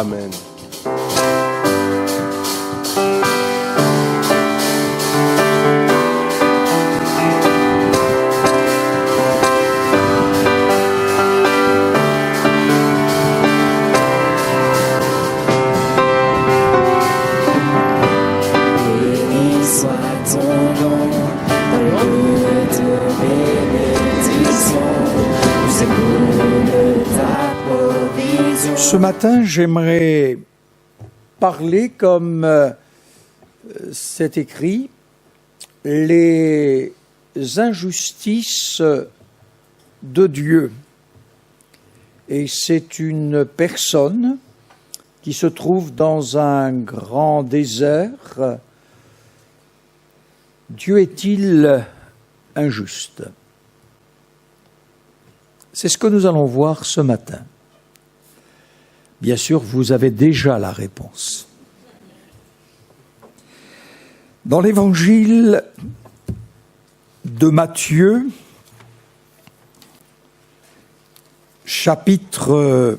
Amen. Ce matin, j'aimerais parler, comme c'est écrit, les injustices de Dieu. Et c'est une personne qui se trouve dans un grand désert. Dieu est-il injuste? C'est ce que nous allons voir ce matin. Bien sûr, vous avez déjà la réponse. Dans l'évangile de Matthieu, chapitre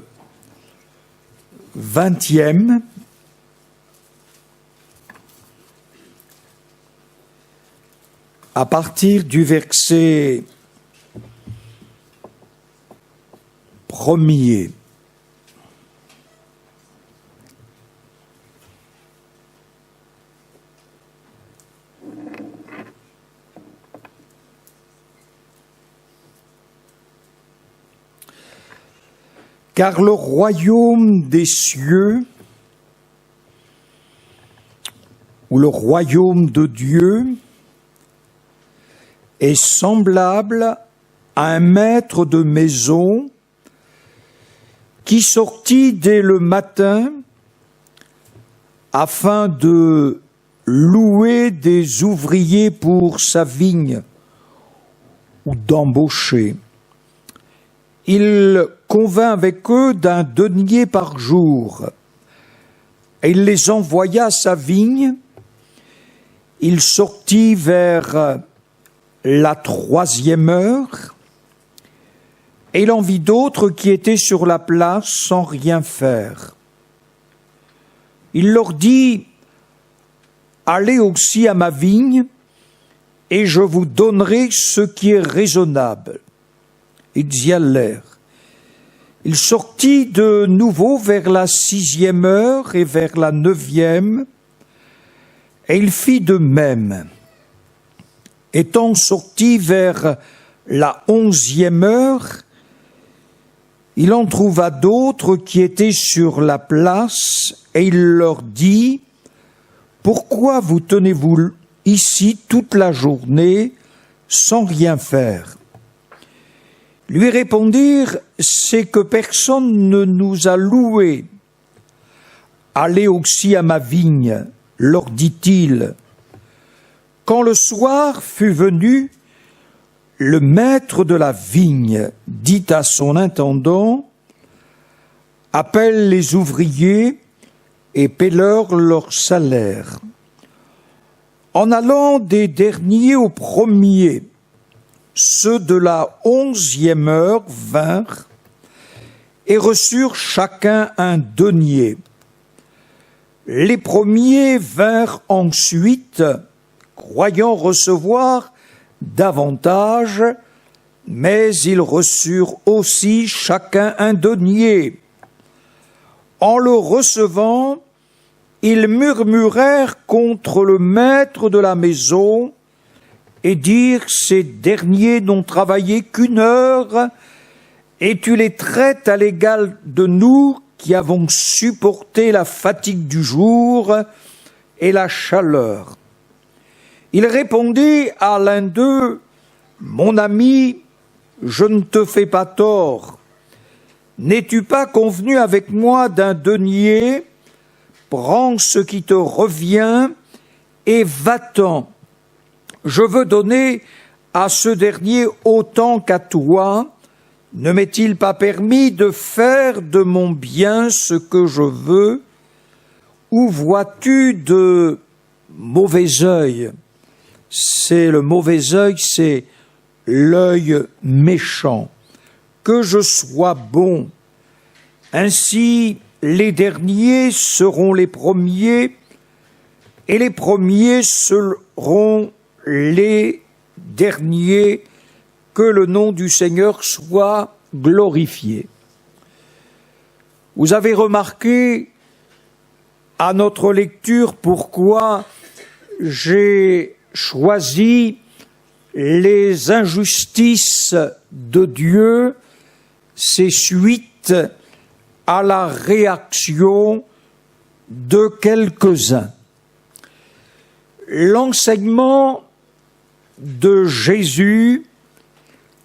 20e, à partir du verset 1er, car le royaume des cieux, ou le royaume de Dieu, est semblable à un maître de maison qui sortit dès le matin afin de louer des ouvriers pour sa vigne ou d'embaucher. Il convint avec eux d'un denier par jour, et il les envoya à sa vigne. Il sortit vers la 3e heure, et il en vit d'autres qui étaient sur la place sans rien faire. Il leur dit: allez aussi à ma vigne, et je vous donnerai ce qui est raisonnable. Ils y allèrent. Il sortit de nouveau vers la 6e heure et vers la 9e, et il fit de même. Étant sorti vers la 11e heure, il en trouva d'autres qui étaient sur la place, et il leur dit: pourquoi vous tenez-vous ici toute la journée sans rien faire? Lui répondirent: c'est que personne ne nous a loués. Allez aussi à ma vigne, leur dit-il. Quand le soir fut venu, le maître de la vigne dit à son intendant: appelle les ouvriers et paie-leur leur salaire. En allant des derniers aux premiers, ceux de la 11e heure vinrent et reçurent chacun un denier. Les premiers vinrent ensuite, croyant recevoir davantage, mais ils reçurent aussi chacun un denier. En le recevant, ils murmurèrent contre le maître de la maison et dirent: ces derniers n'ont travaillé qu'1 heure, et tu les traites à l'égal de nous qui avons supporté la fatigue du jour et la chaleur. Il répondit à l'un d'eux: mon ami, je ne te fais pas tort. N'es-tu pas convenu avec moi d'un denier? Prends ce qui te revient et va-t'en. Je veux donner à ce dernier autant qu'à toi. Ne m'est-il pas permis de faire de mon bien ce que je veux? Ou vois-tu de mauvais œil? C'est le mauvais œil, c'est l'œil méchant. Que je sois bon. Ainsi, les derniers seront les premiers, et les premiers seront les derniers. Que le nom du Seigneur soit glorifié. Vous avez remarqué à notre lecture pourquoi j'ai choisi les injustices de Dieu, c'est suite à la réaction de quelques-uns. L'enseignement de Jésus,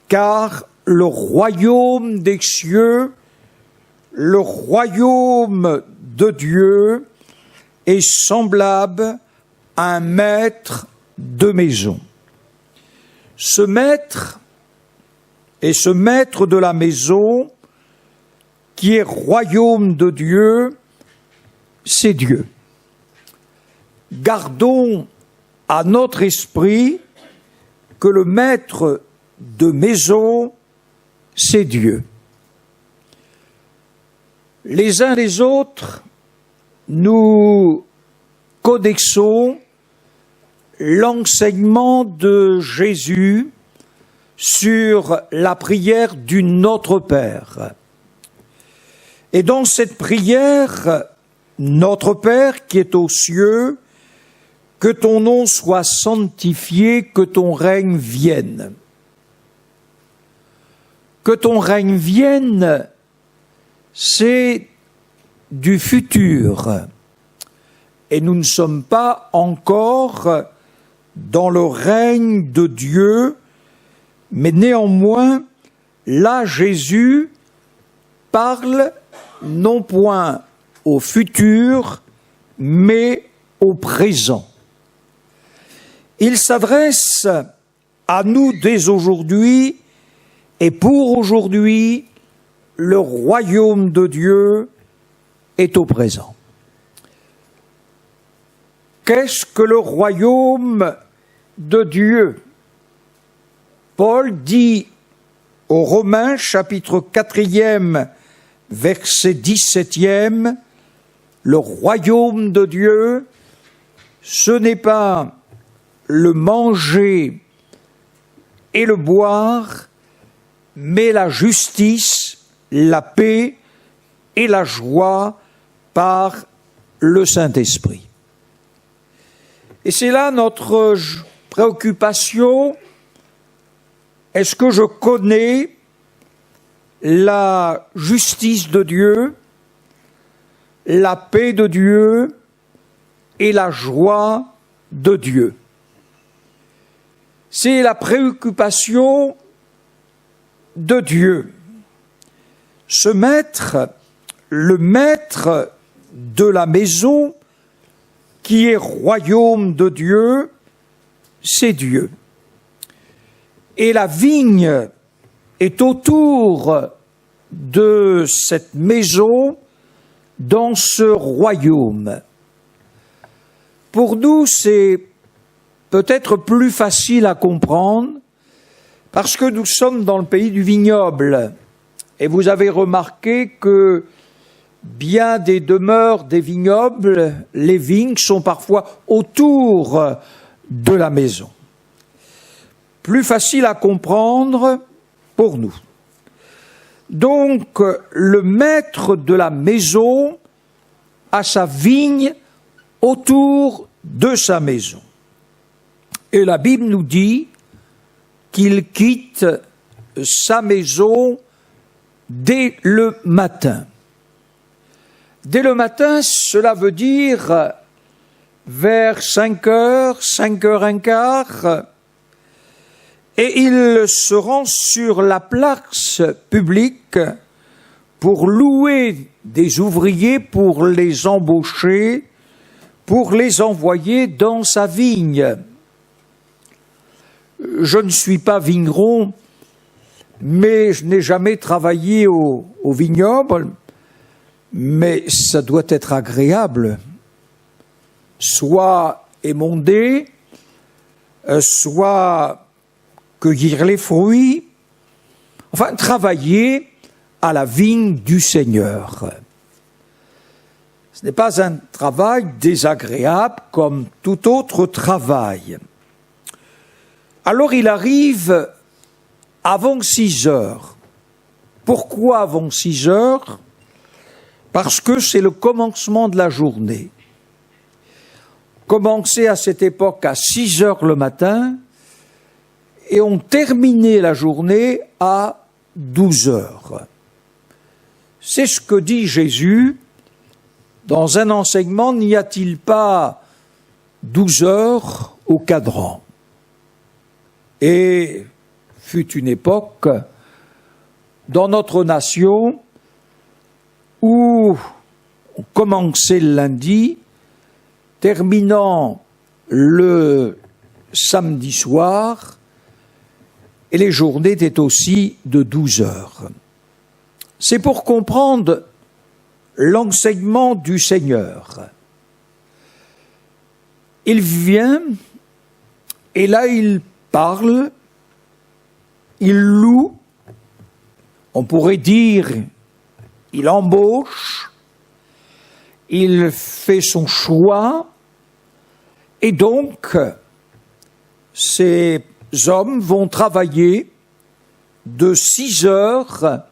car le royaume des cieux, le royaume de Dieu est semblable à un maître de maison. Ce maître de la maison, qui est royaume de Dieu, c'est Dieu. Gardons à notre esprit que le maître de maison, c'est Dieu. Les uns les autres, nous codexons l'enseignement de Jésus sur la prière du Notre Père. Et dans cette prière, Notre Père qui est aux cieux, que ton nom soit sanctifié, que ton règne vienne. Que ton règne vienne, c'est du futur. Et nous ne sommes pas encore dans le règne de Dieu, mais néanmoins, là, Jésus parle non point au futur, mais au présent. Il s'adresse à nous dès aujourd'hui, et pour aujourd'hui, le royaume de Dieu est au présent. Qu'est-ce que le royaume de Dieu? Paul dit aux Romains, chapitre 4, verset 17, le royaume de Dieu, ce n'est pas le manger et le boire, mais la justice, la paix et la joie par le Saint-Esprit. Et c'est là notre préoccupation. Est-ce que je connais la justice de Dieu, la paix de Dieu et la joie de Dieu? C'est la préoccupation de Dieu. Ce maître, le maître de la maison, qui est royaume de Dieu, c'est Dieu. Et la vigne est autour de cette maison, dans ce royaume. Pour nous, c'est peut-être plus facile à comprendre, parce que nous sommes dans le pays du vignoble. Et vous avez remarqué que bien des demeures des vignobles, les vignes sont parfois autour de la maison. Plus facile à comprendre pour nous. Donc, le maître de la maison a sa vigne autour de sa maison. Et la Bible nous dit qu'il quitte sa maison dès le matin. Dès le matin, cela veut dire vers 5h, 5h15, et il se rend sur la place publique pour louer des ouvriers, pour les embaucher, pour les envoyer dans sa vigne. Je ne suis pas vigneron, mais je n'ai jamais travaillé au vignoble, mais ça doit être agréable, soit émonder, soit cueillir les fruits, enfin travailler à la vigne du Seigneur. Ce n'est pas un travail désagréable comme tout autre travail. Alors il arrive avant 6 heures. Pourquoi avant 6 heures? Parce que c'est le commencement de la journée. Commencer à cette époque à 6 heures le matin et on terminait la journée à 12 heures. C'est ce que dit Jésus dans un enseignement. N'y a-t-il pas 12 heures au cadran? Et fut une époque dans notre nation où on commençait le lundi, terminant le samedi soir, et les journées étaient aussi de 12 heures. C'est pour comprendre l'enseignement du Seigneur. Il vient, et là il parle, il loue, on pourrait dire, il embauche, il fait son choix, et donc ces hommes vont travailler de 6 heures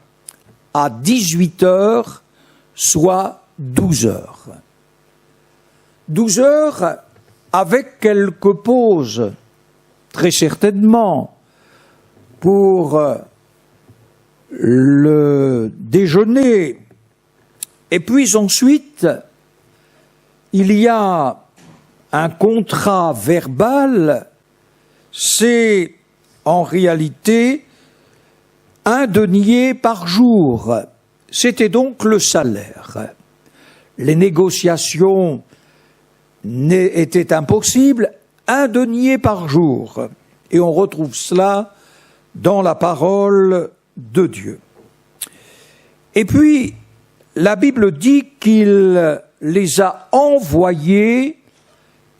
à 18 heures, soit 12 heures. 12 heures avec quelques pauses, très certainement, pour le déjeuner. Et puis ensuite, il y a un contrat verbal, c'est en réalité 1 denier par jour. C'était donc le salaire. Les négociations étaient impossibles, 1 denier par jour. Et on retrouve cela dans la parole de Dieu. Et puis, la Bible dit qu'il les a envoyés,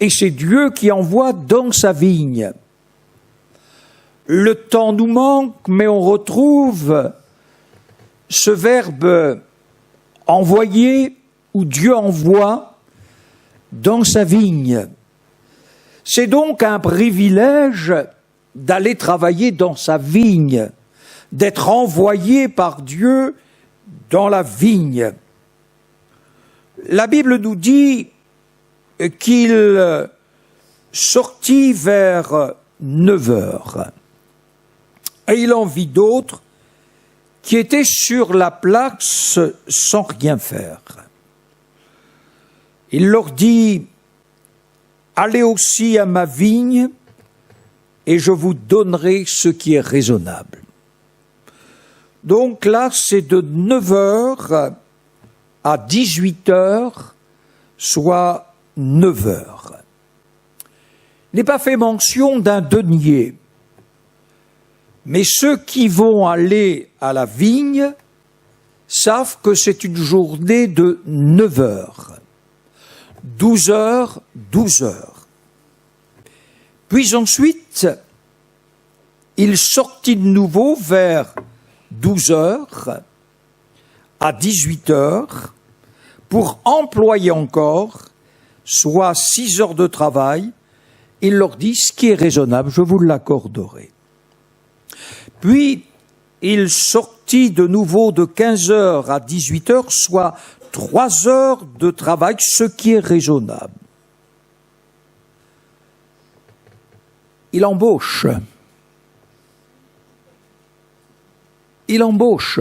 et c'est Dieu qui envoie dans sa vigne. Le temps nous manque, mais on retrouve ce verbe envoyer, ou Dieu envoie, dans sa vigne. C'est donc un privilège d'aller travailler dans sa vigne, d'être envoyé par Dieu dans la vigne. La Bible nous dit qu'il sortit vers 9 heures. Et il en vit d'autres qui étaient sur la place sans rien faire. Il leur dit, allez aussi à ma vigne et je vous donnerai ce qui est raisonnable. Donc là, c'est de 9 heures à 18 heures, soit 9 heures. Il n'est pas fait mention d'un denier, mais ceux qui vont aller à la vigne savent que c'est une journée de 9 heures. 12 heures, 12 heures. Puis ensuite, il sortit de nouveau vers 12 heures à 18 heures pour employer encore, soit 6 heures de travail. Il leur dit, ce qui est raisonnable, je vous l'accorderai. Puis, il sortit de nouveau de 15 heures à 18 heures, soit 3 heures de travail, ce qui est raisonnable. Il embauche. Il embauche.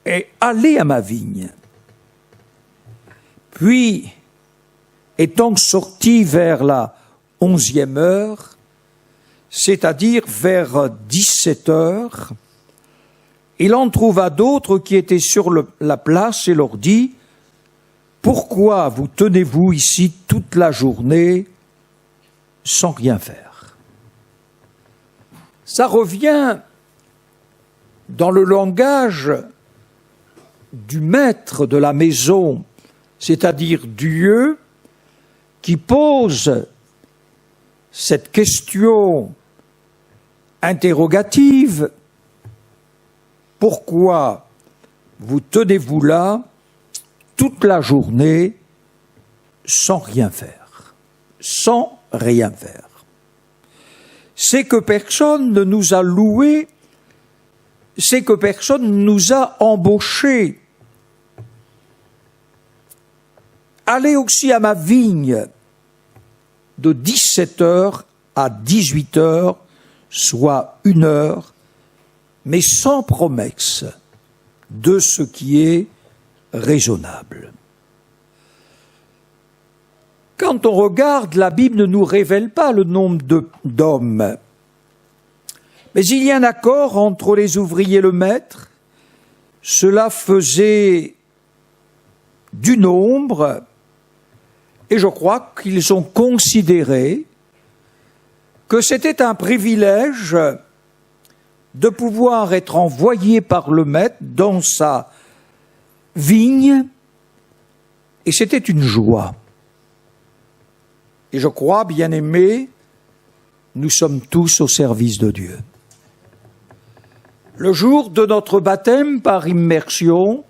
Et allez à ma vigne. Puis, étant sorti vers la 11e heure, c'est-à-dire vers 17 heures, il en trouva d'autres qui étaient sur la place et leur dit, « Pourquoi vous tenez-vous ici toute la journée sans rien faire ?» Ça revient dans le langage du maître de la maison, c'est-à-dire Dieu, qui pose cette question interrogative. Pourquoi vous tenez-vous là toute la journée sans rien faire. Sans rien faire. C'est que personne ne nous a loués, c'est que personne ne nous a embauchés. Allez aussi à ma vigne de 17h à 18h, soit 1 heure, mais sans promesse de ce qui est raisonnable. Quand on regarde, la Bible ne nous révèle pas le nombre d'hommes, mais il y a un accord entre les ouvriers et le maître. Cela faisait du nombre, et je crois qu'ils ont considéré que c'était un privilège de pouvoir être envoyé par le maître dans sa vigne, et c'était une joie. Et je crois, bien-aimés, nous sommes tous au service de Dieu. Le jour de notre baptême par immersion,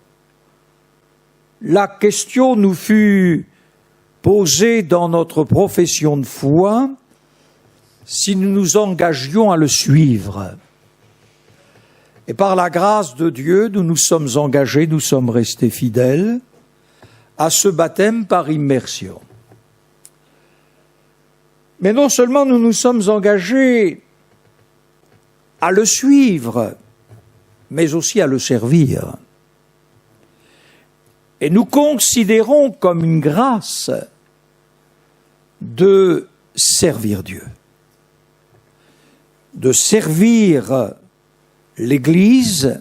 la question nous fut posée dans notre profession de foi si nous nous engagions à le suivre. Et par la grâce de Dieu, nous nous sommes engagés, nous sommes restés fidèles à ce baptême par immersion. Mais non seulement nous nous sommes engagés à le suivre, mais aussi à le servir. Et nous considérons comme une grâce de servir Dieu, de servir l'Église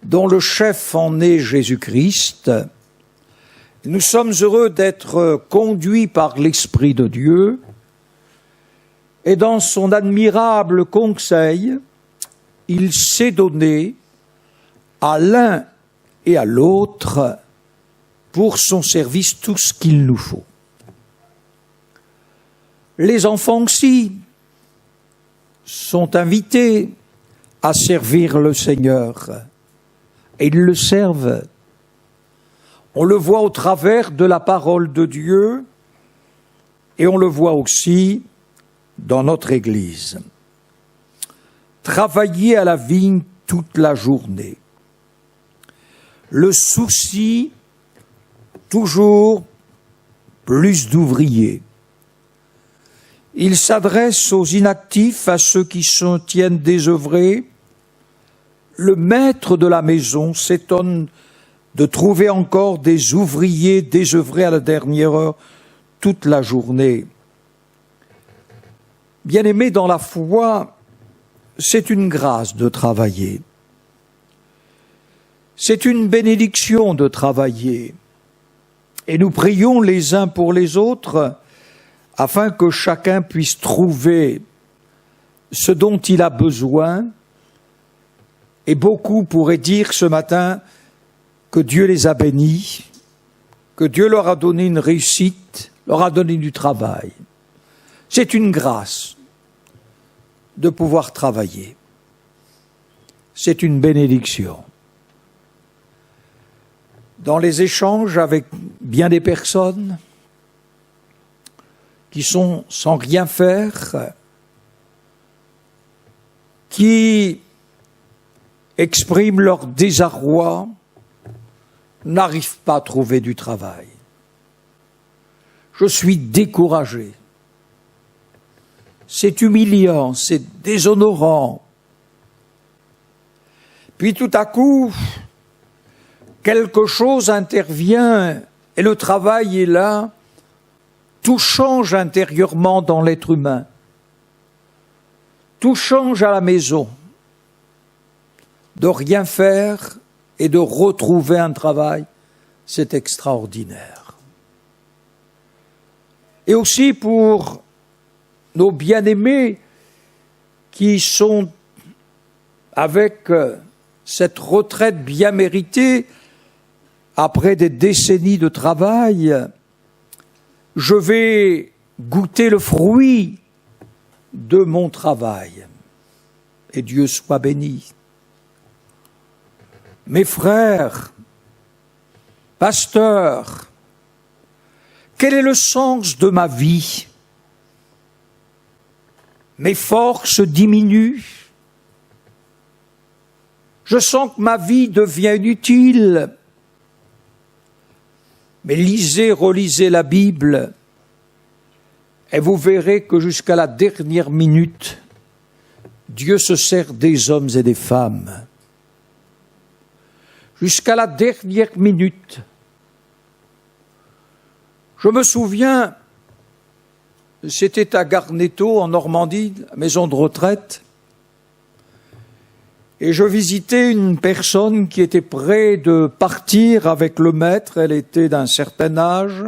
dont le chef en est Jésus-Christ. Nous sommes heureux d'être conduits par l'Esprit de Dieu et dans son admirable conseil, il s'est donné à l'un et à l'autre pour son service tout ce qu'il nous faut. Les enfants aussi sont invités à servir le Seigneur et ils le servent. On le voit au travers de la parole de Dieu et on le voit aussi dans notre Église. Travailler à la vigne toute la journée. Le souci, toujours plus d'ouvriers. Il s'adresse aux inactifs, à ceux qui se tiennent désœuvrés. Le maître de la maison s'étonne de trouver encore des ouvriers désœuvrés à la dernière heure toute la journée. Bien-aimés dans la foi, c'est une grâce de travailler. C'est une bénédiction de travailler. Et nous prions les uns pour les autres afin que chacun puisse trouver ce dont il a besoin. Et beaucoup pourraient dire ce matin que Dieu les a bénis, que Dieu leur a donné une réussite, leur a donné du travail. C'est une grâce de pouvoir travailler. C'est une bénédiction. Dans les échanges avec bien des personnes qui sont sans rien faire, qui expriment leur désarroi, n'arrivent pas à trouver du travail. Je suis découragé. C'est humiliant, c'est déshonorant. Puis tout à coup, quelque chose intervient et le travail est là. Tout change intérieurement dans l'être humain. Tout change à la maison. De rien faire et de retrouver un travail, c'est extraordinaire. Et aussi pour nos bien-aimés qui sont avec cette retraite bien méritée, après des décennies de travail, je vais goûter le fruit de mon travail. Et Dieu soit béni. Mes frères, Pasteur, quel est le sens de ma vie? Mes forces diminuent. Je sens que ma vie devient inutile. Mais lisez, relisez la Bible et vous verrez que jusqu'à la dernière minute, Dieu se sert des hommes et des femmes. Jusqu'à la dernière minute. Je me souviens, c'était à Garnetto, en Normandie, maison de retraite, et je visitais une personne qui était près de partir avec le maître, elle était d'un certain âge,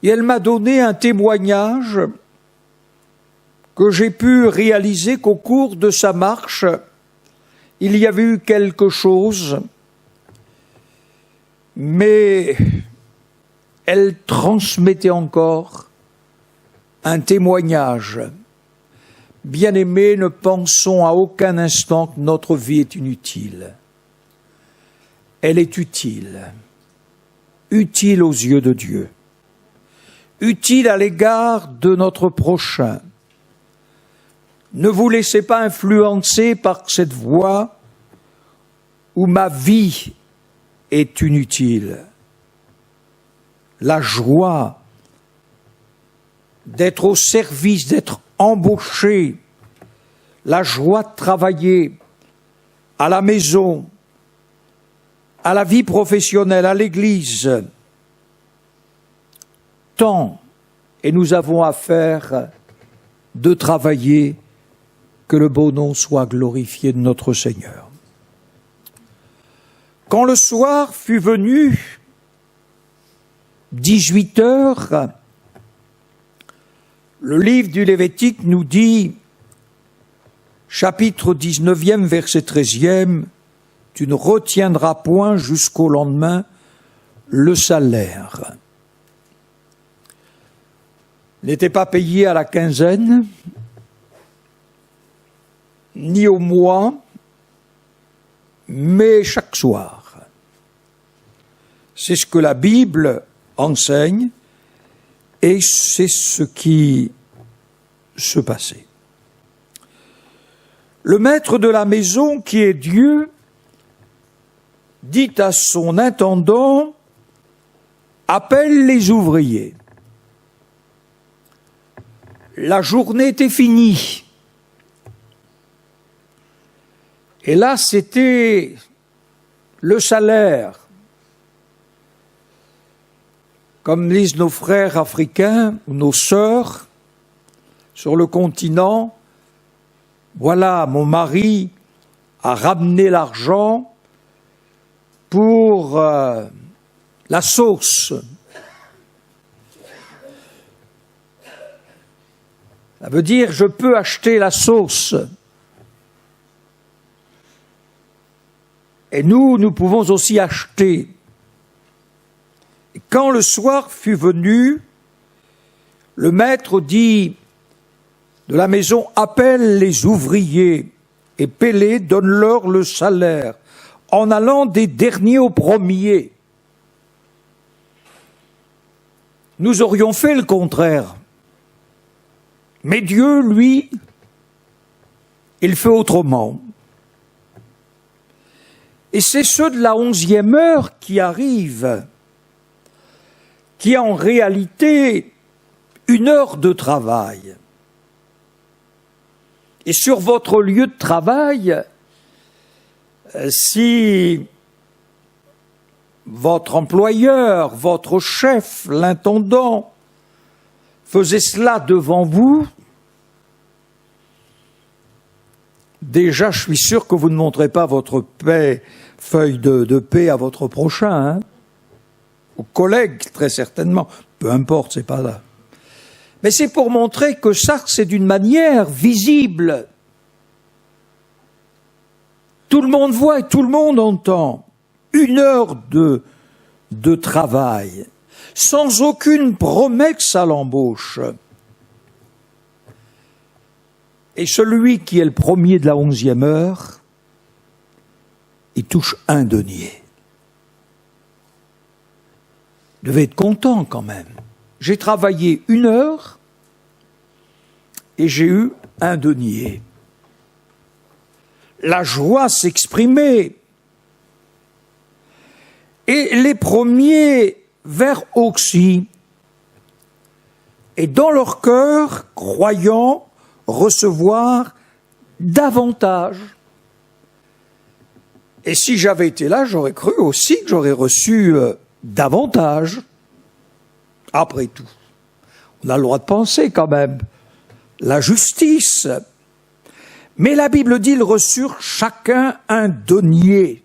et elle m'a donné un témoignage que j'ai pu réaliser qu'au cours de sa marche, il y avait eu quelque chose, mais elle transmettait encore un témoignage. Bien-aimés, ne pensons à aucun instant que notre vie est inutile. Elle est utile. Utile aux yeux de Dieu. Utile à l'égard de notre prochain. Ne vous laissez pas influencer par cette voie où ma vie est inutile. La joie d'être au service, d'être embauché, la joie de travailler à la maison, à la vie professionnelle, à l'église. Tant, et nous avons affaire de travailler, que le beau nom soit glorifié de notre Seigneur. Quand le soir fut venu, 18 heures, le livre du Lévitique nous dit, chapitre 19e, verset 13e, « Tu ne retiendras point jusqu'au lendemain le salaire. » N'était pas payé à la quinzaine, ni au mois, mais chaque soir. C'est ce que la Bible enseigne et c'est ce qui se passait. Le maître de la maison, qui est Dieu, dit à son intendant, appelle les ouvriers. La journée était finie. Et là, c'était le salaire. Comme disent nos frères africains ou nos sœurs sur le continent, voilà, mon mari a ramené l'argent pour la sauce. Ça veut dire, je peux acheter la sauce. Et nous pouvons aussi acheter. Et quand le soir fut venu, le maître dit de la maison, appelle les ouvriers et paie-les, donne-leur le salaire, en allant des derniers aux premiers. Nous aurions fait le contraire. Mais Dieu, lui, il fait autrement. Et c'est ceux de la 11e heure qui arrivent, qui en réalité une heure de travail. Et sur votre lieu de travail, si votre employeur, votre chef, l'intendant, faisait cela devant vous, déjà, je suis sûr que vous ne montrez pas votre feuille de paie à votre prochain, hein, aux collègues, très certainement. Peu importe, c'est pas là. Mais c'est pour montrer que ça, c'est d'une manière visible. Tout le monde voit et tout le monde entend. Une heure de travail, sans aucune promesse à l'embauche. Et celui qui est le premier de la 11e heure, il touche 1 denier. devez être content quand même. J'ai travaillé 1 heure et j'ai eu 1 denier. La joie s'exprimait. Et les premiers vinrent aussi, et dans leur cœur, croyant recevoir davantage. Et si j'avais été là, j'aurais cru aussi que j'aurais reçu davantage. Après tout, on a le droit de penser quand même. La justice. Mais la Bible dit, ils reçurent chacun 1 denier.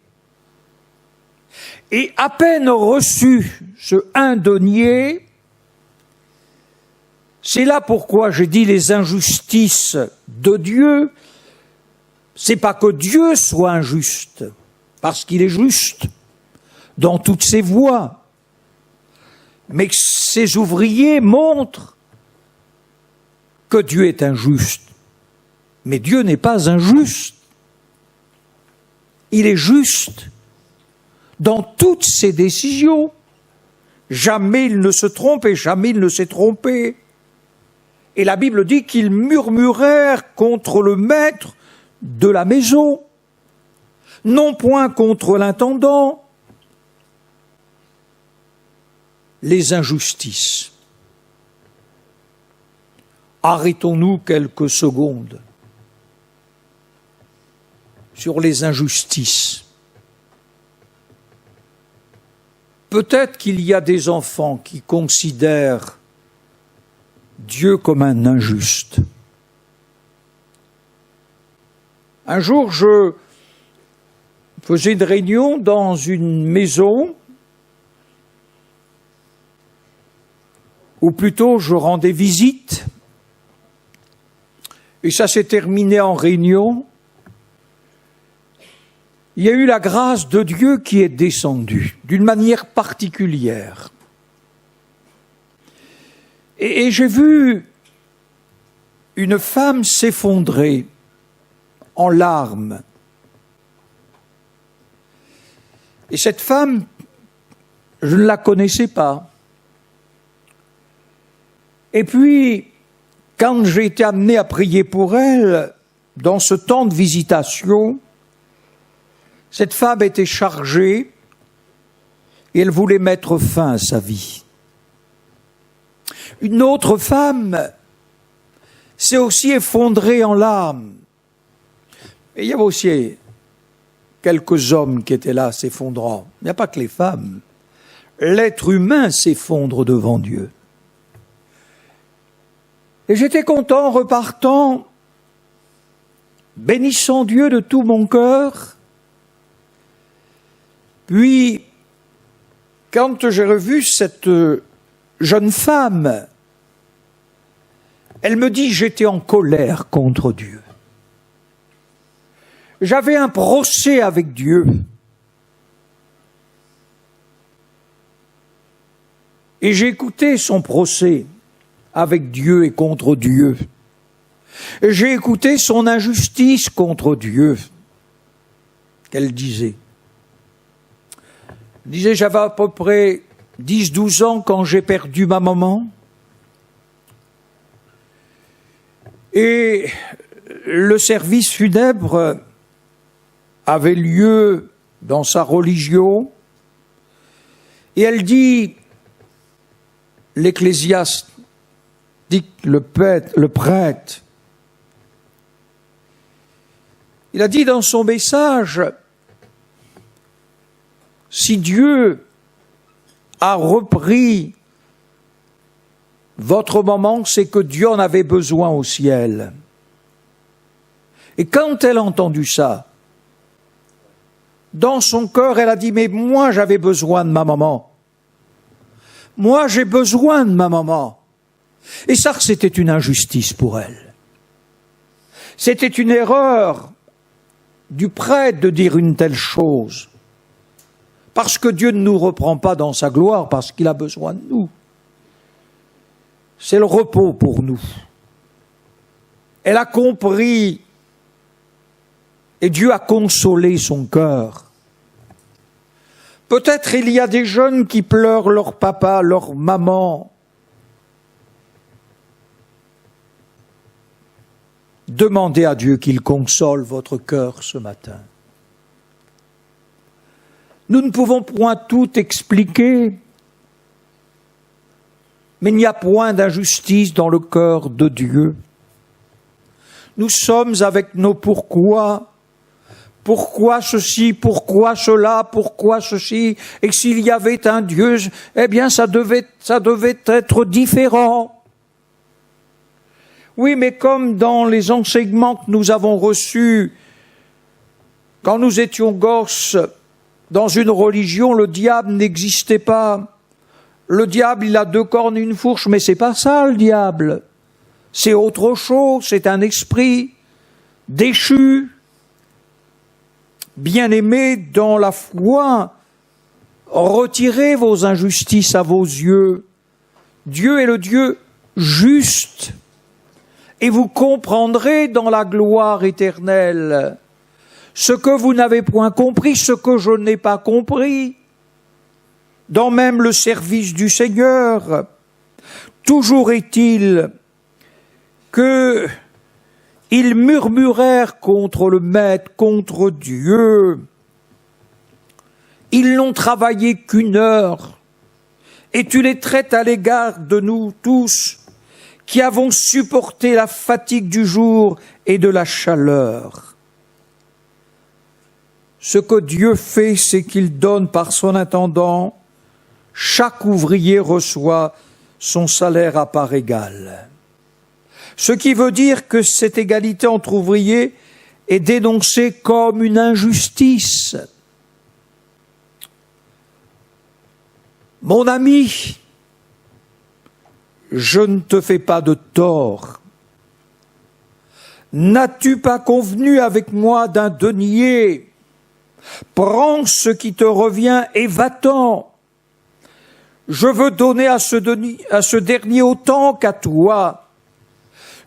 Et à peine reçu ce 1 denier, c'est là pourquoi j'ai dit les injustices de Dieu, c'est pas que Dieu soit injuste, parce qu'il est juste dans toutes ses voies, mais que ses ouvriers montrent que Dieu est injuste. Mais Dieu n'est pas injuste. Il est juste dans toutes ses décisions. Jamais il ne se trompe et jamais il ne s'est trompé. Et la Bible dit qu'ils murmurèrent contre le maître de la maison, non point contre l'intendant. Les injustices. Arrêtons-nous quelques secondes sur les injustices. Peut-être qu'il y a des enfants qui considèrent Dieu comme un injuste. Un jour, je faisais une réunion dans une maison, ou plutôt je rendais visite, et ça s'est terminé en réunion. Il y a eu la grâce de Dieu qui est descendue d'une manière particulière. Et j'ai vu une femme s'effondrer en larmes. Et cette femme, je ne la connaissais pas. Et puis, quand j'ai été amené à prier pour elle, dans ce temps de visitation, cette femme était chargée et elle voulait mettre fin à sa vie. Une autre femme s'est aussi effondrée en larmes. Et il y avait aussi quelques hommes qui étaient là s'effondrant. Il n'y a pas que les femmes. L'être humain s'effondre devant Dieu. Et j'étais content en repartant, bénissant Dieu de tout mon cœur. Puis, quand j'ai revu cette jeune femme, elle me dit, j'étais en colère contre Dieu. J'avais un procès avec Dieu. Et j'ai écouté son procès avec Dieu et contre Dieu. Et j'ai écouté son injustice contre Dieu. Qu'elle disait. Elle disait, j'avais à peu près 10-12 ans quand j'ai perdu ma maman. Et le service funèbre avait lieu dans sa religion. Et elle dit, l'ecclésiaste, le prêtre, il a dit dans son message, si Dieu a repris votre moment, c'est que Dieu en avait besoin au ciel. Et quand elle a entendu ça, dans son cœur, elle a dit, mais moi j'avais besoin de ma maman. Moi j'ai besoin de ma maman. Et ça, c'était une injustice pour elle. C'était une erreur du prêtre de dire une telle chose. Parce que Dieu ne nous reprend pas dans sa gloire, parce qu'il a besoin de nous. C'est le repos pour nous. Elle a compris, et Dieu a consolé son cœur. Peut-être il y a des jeunes qui pleurent leur papa, leur maman. Demandez à Dieu qu'il console votre cœur ce matin. Nous ne pouvons point tout expliquer, mais il n'y a point d'injustice dans le cœur de Dieu. Nous sommes avec nos pourquoi. Pourquoi ceci, pourquoi cela, pourquoi ceci? Et s'il y avait un Dieu, eh bien ça devait être différent. Oui, mais comme dans les enseignements que nous avons reçus quand nous étions gosses, dans une religion, le diable n'existait pas. Le diable, il a 2 cornes et une fourche, mais c'est pas ça le diable. C'est autre chose, c'est un esprit déchu. Bien-aimés dans la foi, retirez vos injustices à vos yeux. Dieu est le Dieu juste. Et vous comprendrez dans la gloire éternelle ce que vous n'avez point compris, ce que je n'ai pas compris. Dans même le service du Seigneur, toujours est-il que ils murmurèrent contre le Maître, contre Dieu. Ils n'ont travaillé qu'1 heure. Et tu les traites à l'égard de nous tous, qui avons supporté la fatigue du jour et de la chaleur. Ce que Dieu fait, c'est qu'il donne par son intendant. Chaque ouvrier reçoit son salaire à part égale. Ce qui veut dire que cette égalité entre ouvriers est dénoncée comme une injustice. Mon ami, je ne te fais pas de tort. N'as-tu pas convenu avec moi d'un denier? Prends ce qui te revient et va-t'en. Je veux donner à ce dernier autant qu'à toi.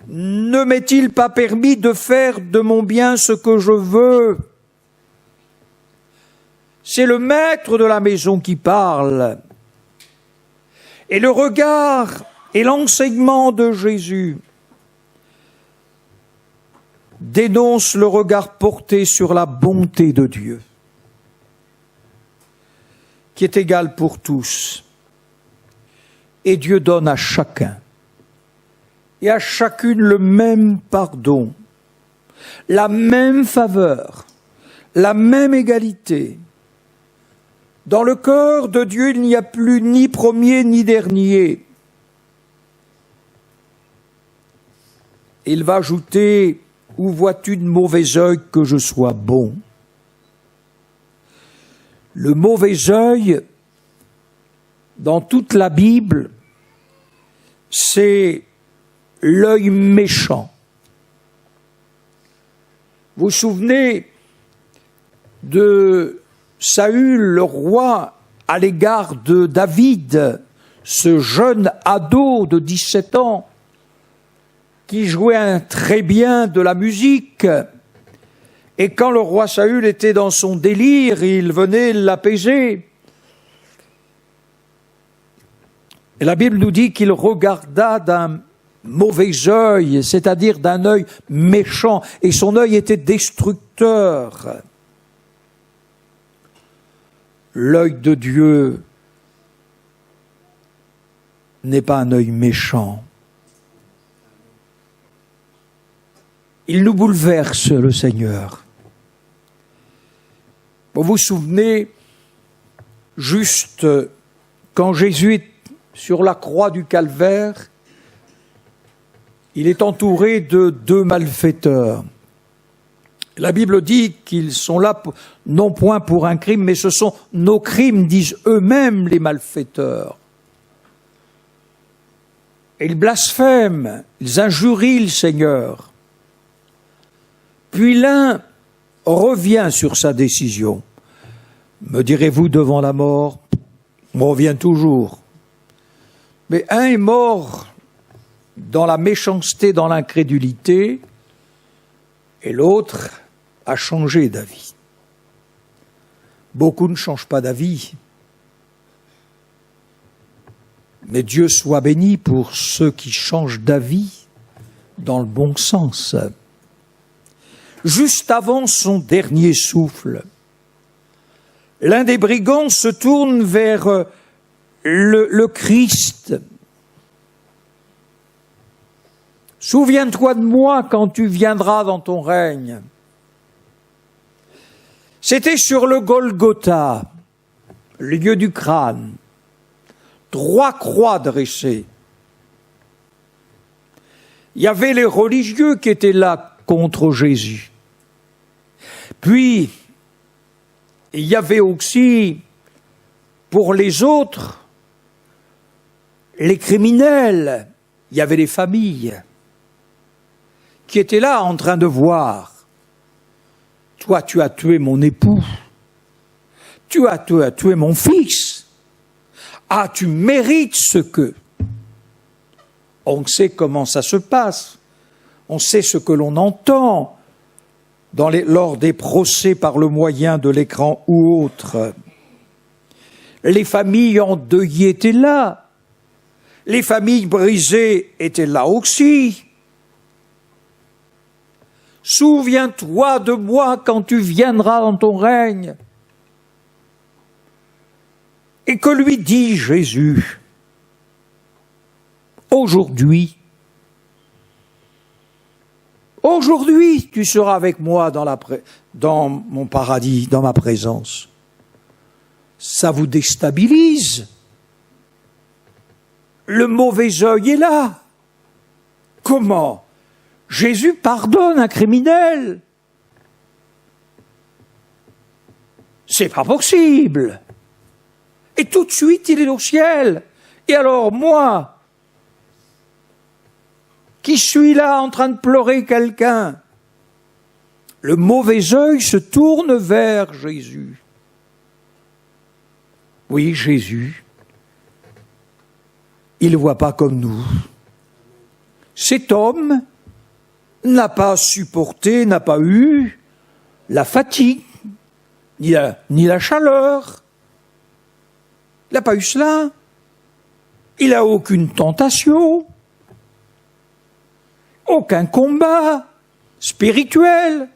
Ne m'est-il pas permis de faire de mon bien ce que je veux? C'est le maître de la maison qui parle. Et le regard et l'enseignement de Jésus dénoncent le regard porté sur la bonté de Dieu, qui est égale pour tous. Et Dieu donne à chacun et à chacune le même pardon, la même faveur, la même égalité. Dans le cœur de Dieu, il n'y a plus ni premier ni dernier. Il va ajouter, où vois-tu de mauvais œil que je sois bon? Le mauvais œil, dans toute la Bible, c'est l'œil méchant. Vous vous souvenez de Saül, le roi, à l'égard de David, ce jeune ado de 17 ans, qui jouait très bien de la musique. Et quand le roi Saül était dans son délire, il venait l'apaiser. Et la Bible nous dit qu'il regarda d'un mauvais œil, c'est-à-dire d'un œil méchant, et son œil était destructeur. L'œil de Dieu n'est pas un œil méchant. Il nous bouleverse, le Seigneur. Vous vous souvenez, juste quand Jésus est sur la croix du Calvaire, il est entouré de 2 malfaiteurs. La Bible dit qu'ils sont là, non point pour un crime, mais ce sont nos crimes, disent eux-mêmes les malfaiteurs. Et ils blasphèment, ils injurient le Seigneur. Puis l'un revient sur sa décision. Me direz-vous devant la mort, on revient toujours. Mais un est mort dans la méchanceté, dans l'incrédulité, et l'autre a changé d'avis. Beaucoup ne changent pas d'avis. Mais Dieu soit béni pour ceux qui changent d'avis dans le bon sens. Juste avant son dernier souffle, l'un des brigands se tourne vers le Christ. Souviens-toi de moi quand tu viendras dans ton règne. C'était sur le Golgotha, le lieu du crâne, 3 croix dressées. Il y avait les religieux qui étaient là contre Jésus. Puis, il y avait aussi, pour les autres, les criminels, il y avait les familles qui étaient là en train de voir. Toi, tu as tué mon époux. Tu as tué mon fils. Ah, tu mérites ce que. On sait comment ça se passe. On sait ce que l'on entend lors des procès par le moyen de l'écran ou autre. Les familles endeuillées étaient là. Les familles brisées étaient là aussi. Souviens-toi de moi quand tu viendras dans ton règne. Et que lui dit Jésus? Aujourd'hui, tu seras avec moi dans mon paradis, dans ma présence. Ça vous déstabilise. Le mauvais œil est là. Comment? Jésus pardonne un criminel. C'est pas possible. Et tout de suite, il est au ciel. Et alors, moi, qui suis là en train de pleurer quelqu'un, le mauvais œil se tourne vers Jésus. Oui, Jésus, il ne voit pas comme nous. Cet homme n'a pas supporté, n'a pas eu la fatigue, ni la chaleur. Il n'a pas eu cela. Il n'a aucune tentation, aucun combat spirituel,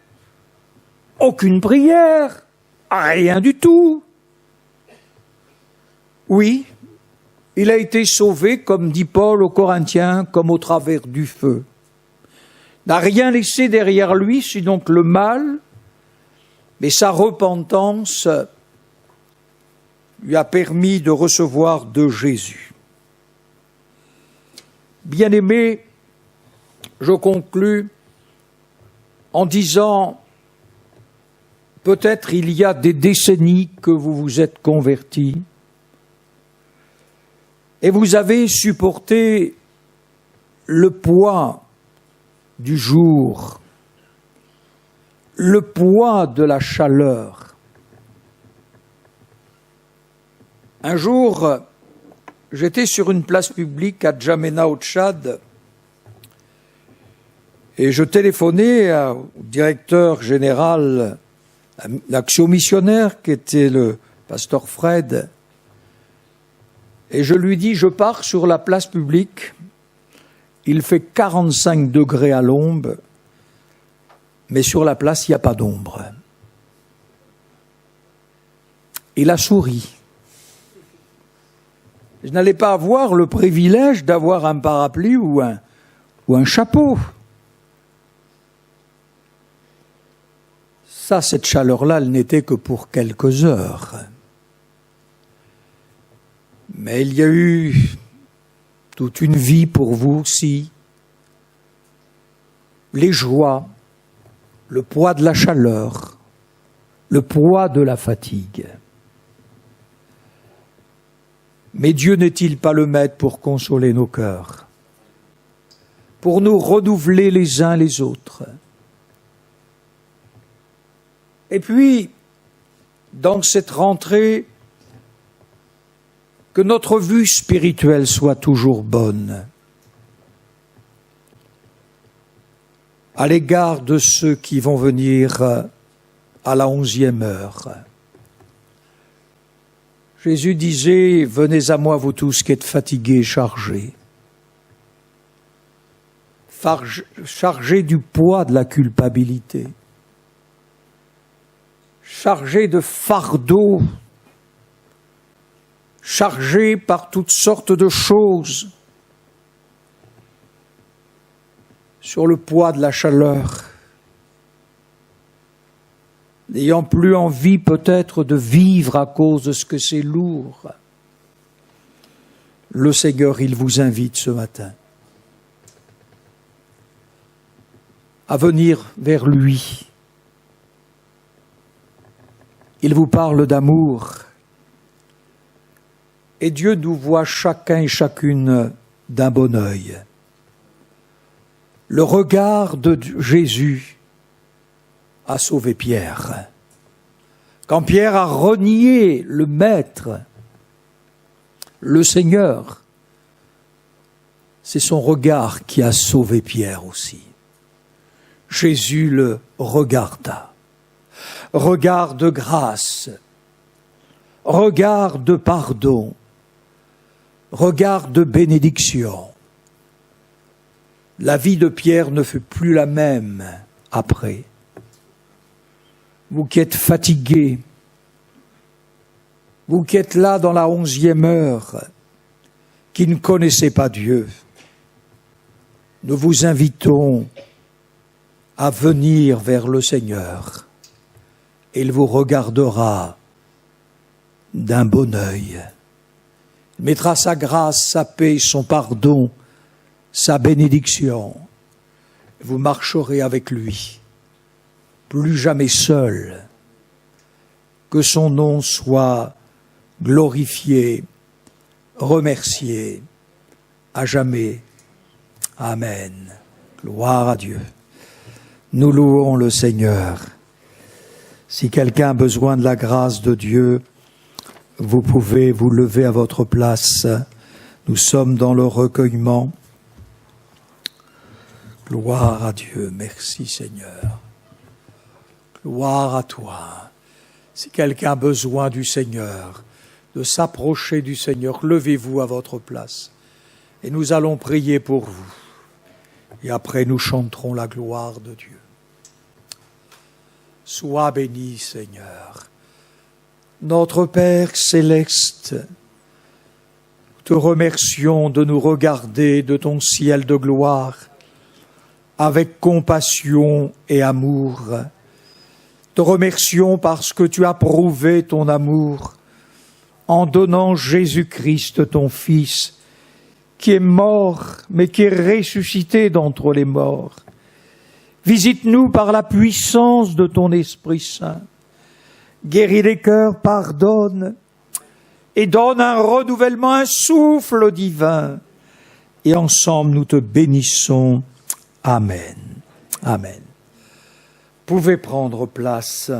aucune prière, rien du tout. Oui, il a été sauvé, comme dit Paul aux Corinthiens, comme au travers du feu. N'a rien laissé derrière lui, sinon que le mal, mais sa repentance lui a permis de recevoir de Jésus. Bien-aimés, je conclus en disant, peut-être il y a des décennies que vous vous êtes convertis et vous avez supporté le poids du jour, le poids de la chaleur. Un jour, j'étais sur une place publique à Djamena au Tchad et je téléphonais au directeur général d'Action Missionnaire qui était le pasteur Fred et je lui dis, je pars sur la place publique. Il fait 45 degrés à l'ombre, mais sur la place, il n'y a pas d'ombre. Il a souri. Je n'allais pas avoir le privilège d'avoir un parapluie ou un chapeau. Ça, cette chaleur-là, elle n'était que pour quelques heures. Mais il y a eu toute une vie pour vous aussi. Les joies, le poids de la chaleur, le poids de la fatigue. Mais Dieu n'est-il pas le maître pour consoler nos cœurs, pour nous renouveler les uns les autres? Et puis, dans cette rentrée, que notre vue spirituelle soit toujours bonne à l'égard de ceux qui vont venir à la 11e heure. Jésus disait, « Venez à moi, vous tous qui êtes fatigués et chargés. » Chargés du poids de la culpabilité. Chargés de fardeaux. Chargés par toutes sortes de choses. Sur le poids de la chaleur. N'ayant plus envie peut-être de vivre à cause de ce que c'est lourd. Le Seigneur, il vous invite ce matin à venir vers lui. Il vous parle d'amour. Et Dieu nous voit chacun et chacune d'un bon œil. Le regard de Jésus a sauvé Pierre. Quand Pierre a renié le Maître, le Seigneur, c'est son regard qui a sauvé Pierre aussi. Jésus le regarda. Regard de grâce, regard de pardon, regard de bénédiction. La vie de Pierre ne fut plus la même après. Vous qui êtes fatigués, vous qui êtes là dans la 11e heure, qui ne connaissez pas Dieu, nous vous invitons à venir vers le Seigneur. Il vous regardera d'un bon œil. Il mettra sa grâce, sa paix, son pardon, sa bénédiction. Vous marcherez avec lui. Plus jamais seul, que son nom soit glorifié, remercié, à jamais. Amen. Gloire à Dieu. Nous louons le Seigneur. Si quelqu'un a besoin de la grâce de Dieu, vous pouvez vous lever à votre place. Nous sommes dans le recueillement. Gloire à Dieu. Merci Seigneur. Gloire à toi. Si quelqu'un a besoin du Seigneur, de s'approcher du Seigneur, levez-vous à votre place. Et nous allons prier pour vous. Et après, nous chanterons la gloire de Dieu. Sois béni, Seigneur. Notre Père céleste, nous te remercions de nous regarder de ton ciel de gloire avec compassion et amour. Te remercions parce que tu as prouvé ton amour en donnant Jésus-Christ, ton Fils, qui est mort, mais qui est ressuscité d'entre les morts. Visite-nous par la puissance de ton Esprit Saint. Guéris les cœurs, pardonne et donne un renouvellement, un souffle divin. Et ensemble, nous te bénissons. Amen. Amen. Vous pouvez prendre place.